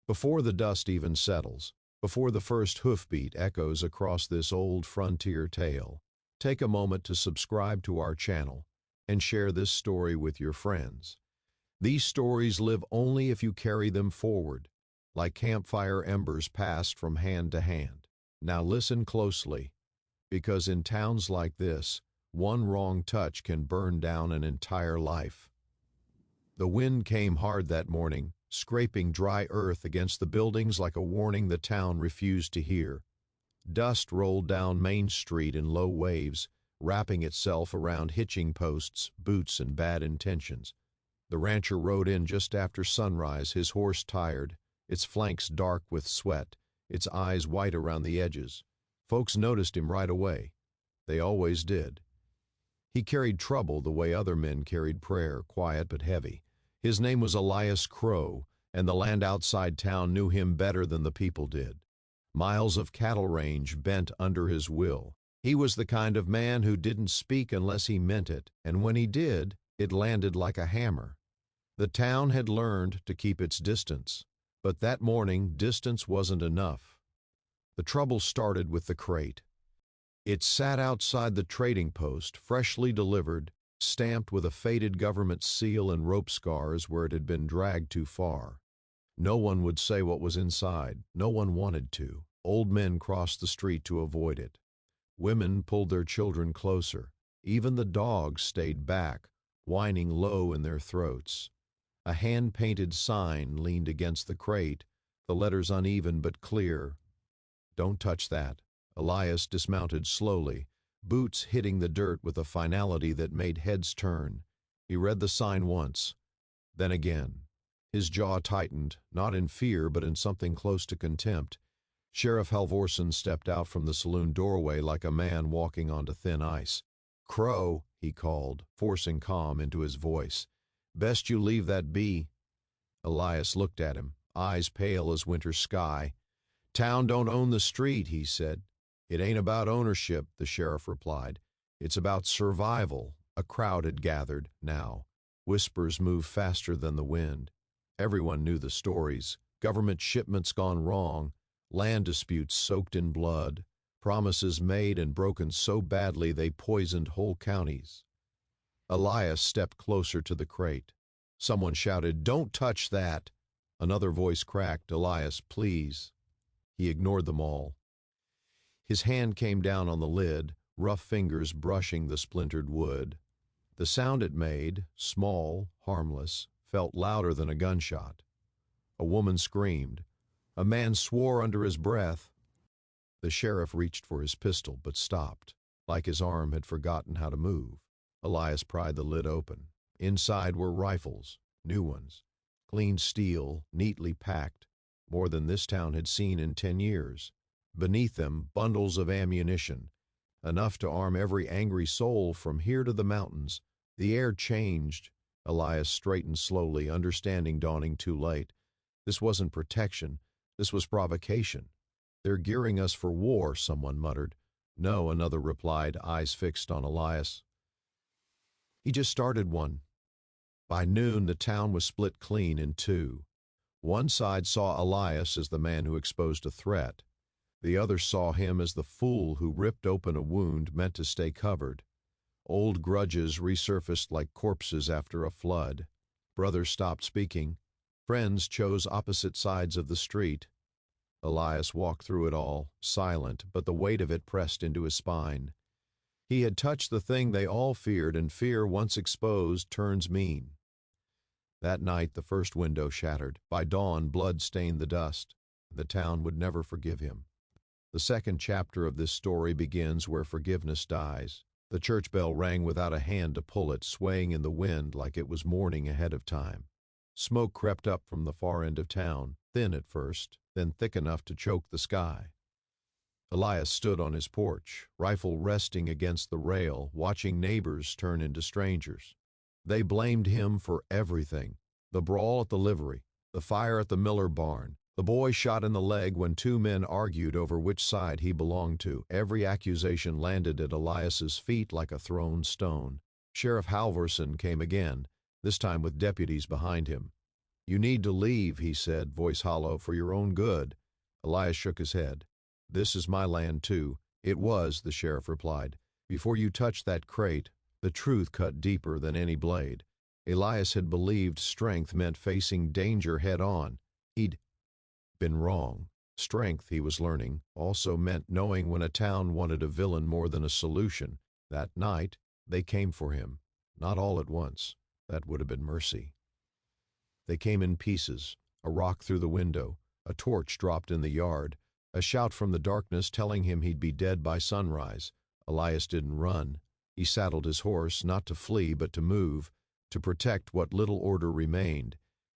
Before the dust even settles, before the first hoofbeat echoes across this old frontier tale, take a moment to subscribe to our channel and share this story with your friends. These stories live only if you carry them forward, like campfire embers passed from hand to hand. Now listen closely, because in towns like this, one wrong touch can burn down an entire life. The wind came hard that morning, scraping dry earth against the buildings like a warning the town refused to hear. Dust rolled down Main Street in low waves, wrapping itself around hitching posts, boots, and bad intentions. The rancher rode in just after sunrise, his horse tired, its flanks dark with sweat, its eyes white around the edges. Folks noticed him right away. They always did. He carried trouble the way other men carried prayer, quiet but heavy. His name was Elias Crow, and the land outside town knew him better than the people did. Miles of cattle range bent under his will. He was the kind of man who didn't speak unless he meant it, and when he did, it landed like a hammer. The town had learned to keep its distance, but that morning distance wasn't enough. The trouble started with the crate. It sat outside the trading post, freshly delivered, stamped with a faded government seal and rope scars where it had been dragged too far. No one would say what was inside. No one wanted to. Old men crossed the street to avoid it. Women pulled their children closer. Even the dogs stayed back, whining low in their throats. A hand-painted sign leaned against the crate, the letters uneven but clear. "Don't touch that." Elias dismounted slowly, boots hitting the dirt with a finality that made heads turn. He read the sign once, then again. His jaw tightened, not in fear but in something close to contempt. Sheriff Halvorson stepped out from the saloon doorway like a man walking onto thin ice. "Crow," he called, forcing calm into his voice. "Best you leave that be." Elias looked at him, eyes pale as winter sky. "Town don't own the street," he said. "It ain't about ownership," the sheriff replied. "It's about survival." A crowd had gathered, now. Whispers moved faster than the wind. Everyone knew the stories. Government shipments gone wrong, land disputes soaked in blood, promises made and broken so badly they poisoned whole counties. Elias stepped closer to the crate. Someone shouted, "Don't touch that!" Another voice cracked, "Elias, please." He ignored them all. His hand came down on the lid, rough fingers brushing the splintered wood. The sound it made, small, harmless, felt louder than a gunshot. A woman screamed. A man swore under his breath. The sheriff reached for his pistol, but stopped, like his arm had forgotten how to move. Elias pried the lid open. Inside were rifles, new ones, clean steel, neatly packed, more than this town had seen in 10 years. Beneath them, bundles of ammunition, enough to arm every angry soul from here to the mountains. The air changed. Elias straightened slowly, understanding dawning too late. This wasn't protection. This was provocation. "They're gearing us for war," someone muttered. "No," another replied, eyes fixed on Elias. "He just started one." By noon, the town was split clean in two. One side saw Elias as the man who exposed a threat. The other saw him as the fool who ripped open a wound meant to stay covered. Old grudges resurfaced like corpses after a flood. Brothers stopped speaking. Friends chose opposite sides of the street. Elias walked through it all, silent, but the weight of it pressed into his spine. He had touched the thing they all feared, and fear, once exposed, turns mean. That night, the first window shattered. By dawn, blood stained the dust. The town would never forgive him. The second chapter of this story begins where forgiveness dies. The church bell rang without a hand to pull it, swaying in the wind like it was mourning ahead of time. Smoke crept up from the far end of town, thin at first, then thick enough to choke the sky. Elias stood on his porch, rifle resting against the rail, watching neighbors turn into strangers. They blamed him for everything: the brawl at the livery, the fire at the Miller barn, the boy shot in the leg when two men argued over which side he belonged to. Every accusation landed at Elias's feet like a thrown stone. Sheriff Halvorson came again, this time with deputies behind him. "You need to leave," he said, voice hollow, "for your own good." Elias shook his head. "This is my land, too." "It was," the sheriff replied. "Before you touched that crate." The truth cut deeper than any blade. Elias had believed strength meant facing danger head on. He'd been wrong. Strength, he was learning, also meant knowing when a town wanted a villain more than a solution. That night, they came for him. Not all at once. That would have been mercy. They came in pieces, a rock through the window, a torch dropped in the yard, a shout from the darkness telling him he'd be dead by sunrise. Elias didn't run. He saddled his horse, not to flee but to move, to protect what little order remained.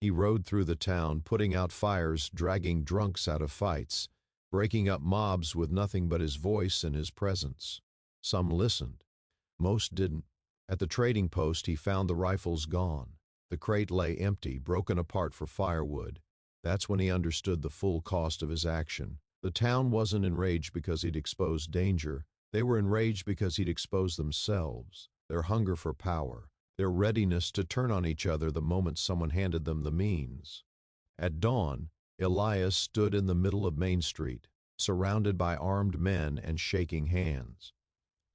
He rode through the town, putting out fires, dragging drunks out of fights, breaking up mobs with nothing but his voice and his presence. Some listened. Most didn't. At the trading post he found the rifles gone. The crate lay empty, broken apart for firewood. That's when he understood the full cost of his action. The town wasn't enraged because he'd exposed danger. They were enraged because he'd exposed themselves, their hunger for power, their readiness to turn on each other the moment someone handed them the means. At dawn, Elias stood in the middle of Main Street, surrounded by armed men and shaking hands.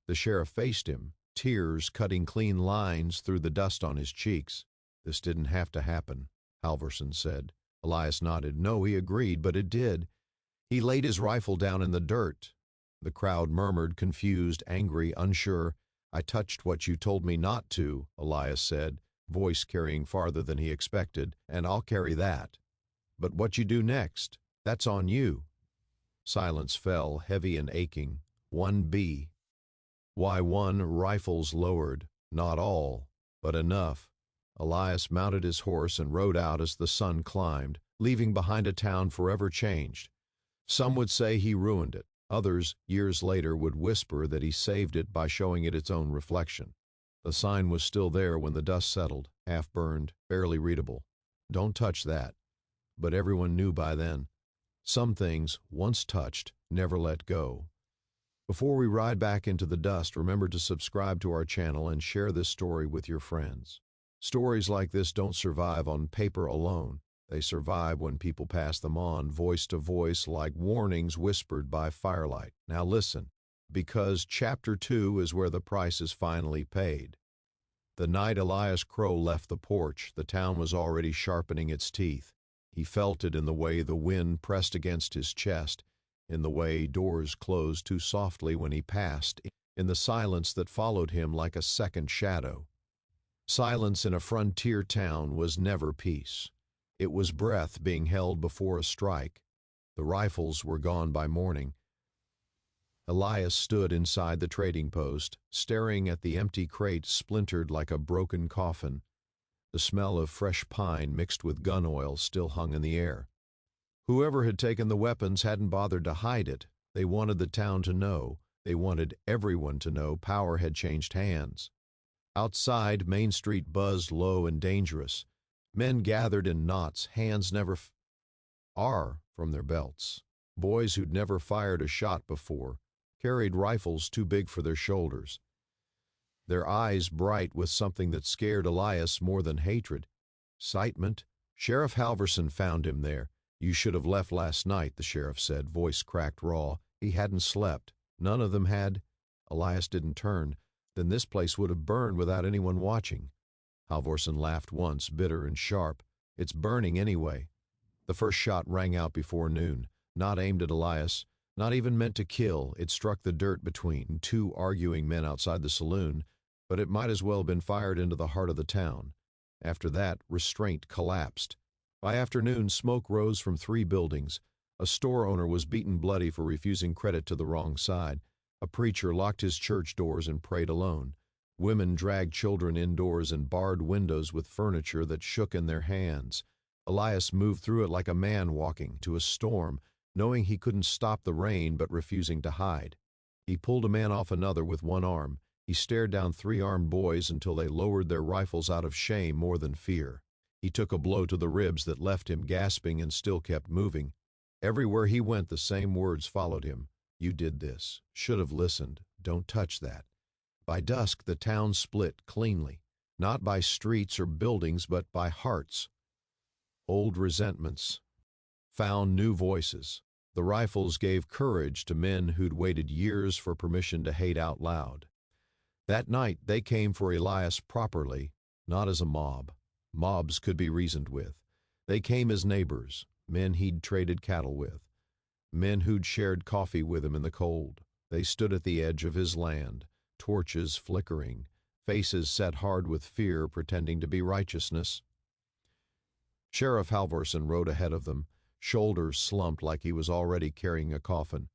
The sheriff faced him, tears cutting clean lines through the dust on his cheeks. "This didn't have to happen," Halverson said. Elias nodded. No, he agreed, but it did. He laid his rifle down in the dirt. The crowd murmured, confused, angry, unsure. "I touched what you told me not to," Elias said, voice carrying farther than he expected, "and I'll carry that. But what you do next, that's on you." Silence fell, heavy and aching. 1B. Why, one, rifles lowered. Not all, but enough. Elias mounted his horse and rode out as the sun climbed, leaving behind a town forever changed. Some would say he ruined it. Others, years later, would whisper that he saved it by showing it its own reflection. The sign was still there when the dust settled, half-burned, barely readable. Don't touch that. But everyone knew by then. Some things, once touched, never let go. Before we ride back into the dust, remember to subscribe to our channel and share this story with your friends. Stories like this don't survive on paper alone. They survive when people pass them on, voice to voice, like warnings whispered by firelight. Now listen, because Chapter 2 is where the price is finally paid. The night Elias Crow left the porch, the town was already sharpening its teeth. He felt it in the way the wind pressed against his chest, in the way doors closed too softly when he passed, in the silence that followed him like a second shadow. Silence in a frontier town was never peace. It was breath being held before a strike. The rifles were gone by morning. Elias stood inside the trading post, staring at the empty crate splintered like a broken coffin. The smell of fresh pine mixed with gun oil still hung in the air. Whoever had taken the weapons hadn't bothered to hide it. They wanted the town to know. They wanted everyone to know power had changed hands. Outside, Main Street buzzed low and dangerous. Men gathered in knots, hands never from their belts. Boys who'd never fired a shot before carried rifles too big for their shoulders. Their eyes bright with something that scared Elias more than hatred. Excitement. Sheriff Halverson found him there. "You should have left last night," the sheriff said, voice cracked raw. He hadn't slept. None of them had. Elias didn't turn. Then this place would have burned without anyone watching. Halvorsen laughed once, bitter and sharp. "It's burning anyway." The first shot rang out before noon, not aimed at Elias, not even meant to kill. It struck the dirt between two arguing men outside the saloon, but it might as well have been fired into the heart of the town. After that, restraint collapsed. By afternoon, smoke rose from 3 buildings. A store owner was beaten bloody for refusing credit to the wrong side. A preacher locked his church doors and prayed alone. Women dragged children indoors and barred windows with furniture that shook in their hands. Elias moved through it like a man walking to a storm, knowing he couldn't stop the rain but refusing to hide. He pulled a man off another with one arm. He stared down 3 armed boys until they lowered their rifles out of shame more than fear. He took a blow to the ribs that left him gasping and still kept moving. Everywhere he went, the same words followed him. "You did this. Should have listened. Don't touch that." By dusk, the town split cleanly, not by streets or buildings, but by hearts. old resentments found new voices. The rifles gave courage to men who'd waited years for permission to hate out loud. That night they came for Elias properly, not as a mob. Mobs could be reasoned with. They came as neighbors, men he'd traded cattle with, men who'd shared coffee with him in the cold. They stood at the edge of his land, torches flickering, faces set hard with fear pretending to be righteousness. Sheriff Halvorson rode ahead of them, shoulders slumped like he was already carrying a coffin.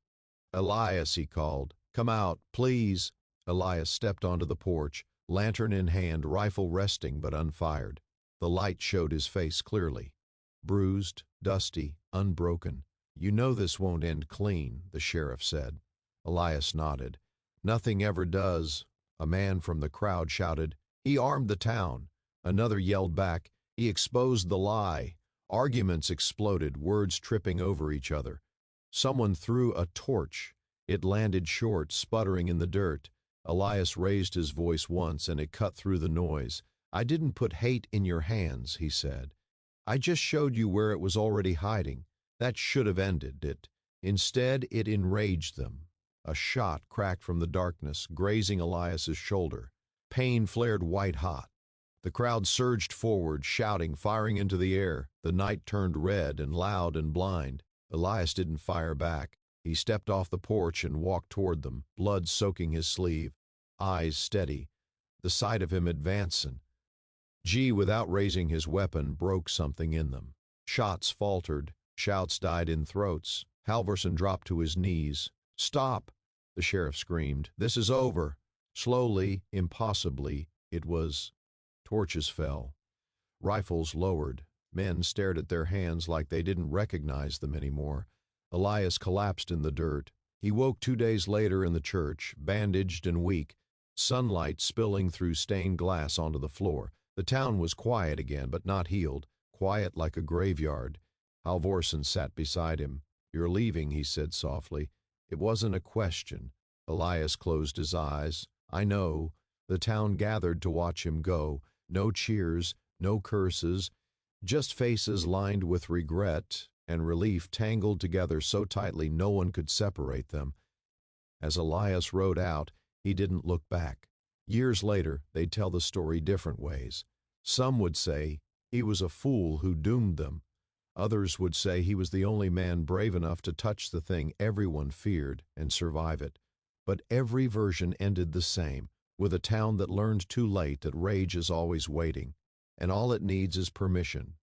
"Elias," he called, "come out, please." Elias stepped onto the porch, lantern in hand, rifle resting but unfired. The light showed his face clearly. Bruised, dusty, unbroken. "You know this won't end clean," the sheriff said. Elias nodded. "Nothing ever does." A man from the crowd shouted, "He armed the town." Another yelled back, "He exposed the lie." Arguments exploded, words tripping over each other. Someone threw a torch. It landed short, sputtering in the dirt. Elias raised his voice once, and it cut through the noise. "I didn't put hate in your hands," he said. "I just showed you where it was already hiding. That should have ended it. Instead, it enraged them." A shot cracked from the darkness, grazing Elias's shoulder. Pain flared white-hot. The crowd surged forward, shouting, firing into the air. The night turned red and loud and blind. Elias didn't fire back. He stepped off the porch and walked toward them, blood soaking his sleeve, eyes steady. The sight of him advancing, without raising his weapon, broke something in them. Shots faltered, shouts died in throats. Halvorson dropped to his knees. "Stop!" the sheriff screamed. "This is over." Slowly, impossibly, it was. Torches fell. Rifles lowered. Men stared at their hands like they didn't recognize them anymore. Elias collapsed in the dirt. He woke 2 days later in the church, bandaged and weak, sunlight spilling through stained glass onto the floor. The town was quiet again, but not healed, quiet like a graveyard. Halvorson sat beside him. "You're leaving," he said softly. It wasn't a question. Elias closed his eyes. "I know." The town gathered to watch him go. No cheers, no curses, just faces lined with regret and relief tangled together so tightly no one could separate them. As Elias rode out, he didn't look back. Years later, they'd tell the story different ways. Some would say he was a fool who doomed them. Others would say he was the only man brave enough to touch the thing everyone feared and survive it. But every version ended the same, with a town that learned too late that rage is always waiting, and all it needs is permission